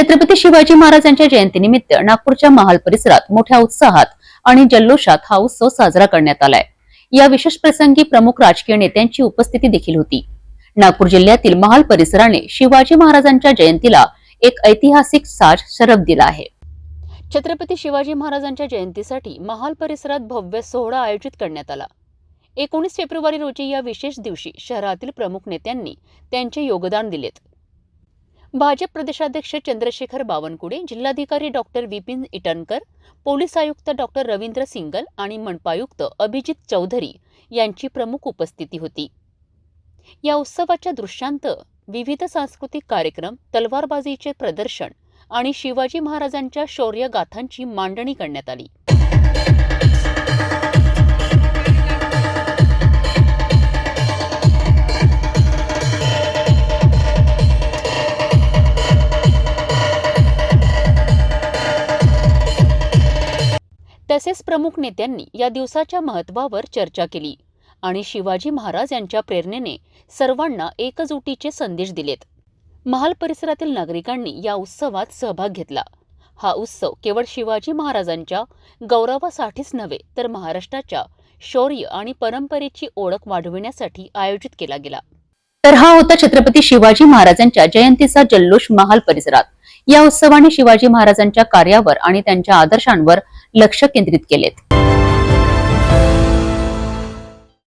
छत्रपती शिवाजी महाराजांच्या जयंतीनिमित्त नागपूरच्या महाल परिसरात मोठ्या उत्साहात आणि जल्लोषात हा उत्सव साजरा करण्यात आलाय। या विशेष प्रसंगी प्रमुख राजकीय नेत्यांची उपस्थिती देखील होती। नागपूर जिल्ह्यातील महाल परिसराने शिवाजी महाराजांच्या जयंतीला एक ऐतिहासिक साज शरभ दिला आहे। छत्रपती शिवाजी महाराजांच्या जयंतीसाठी महाल परिसरात भव्य सोहळा आयोजित करण्यात आला। 19 फेब्रुवारी रोजी या विशेष दिवशी शहरातील प्रमुख नेत्यांनी त्यांचे योगदान दिलेत। भाजप प्रदेशाध्यक्ष चंद्रशेखर बावनकुळे, जिल्हाधिकारी डॉक्टर विपिन इटनकर, पोलीस आयुक्त डॉक्टर रवींद्र सिंगल आणि मनपायुक्त अभिजित चौधरी यांची प्रमुख उपस्थिती होती। या उत्सवाच्या दृश्यांत विविध सांस्कृतिक कार्यक्रम, तलवारबाजीचे प्रदर्शन आणि शिवाजी महाराजांच्या शौर्य गाथांची मांडणी करण्यात आली। तसेच प्रमुख नेत्यांनी या दिवसाच्या महत्त्वावर चर्चा केली आणि शिवाजी महाराज यांच्या प्रेरणेने सर्वांना एकजुटीचे संदेश दिलेत। महाल परिसरातील नागरिकांनी या उत्सवात सहभाग घेतला। हा उत्सव केवळ शिवाजी महाराजांच्या गौरवासाठीच नव्हे, तर महाराष्ट्राच्या शौर्य आणि परंपरेची ओळख वाढविण्यासाठी आयोजित केला गेला। तर हा होता छत्रपती शिवाजी महाराजांच्या जयंतीचा जल्लोष महाल परिसरात। या उत्सवाने शिवाजी महाराजांच्या कार्यावर आणि त्यांच्या आदर्शांवर लक्ष केंद्रित केलेत।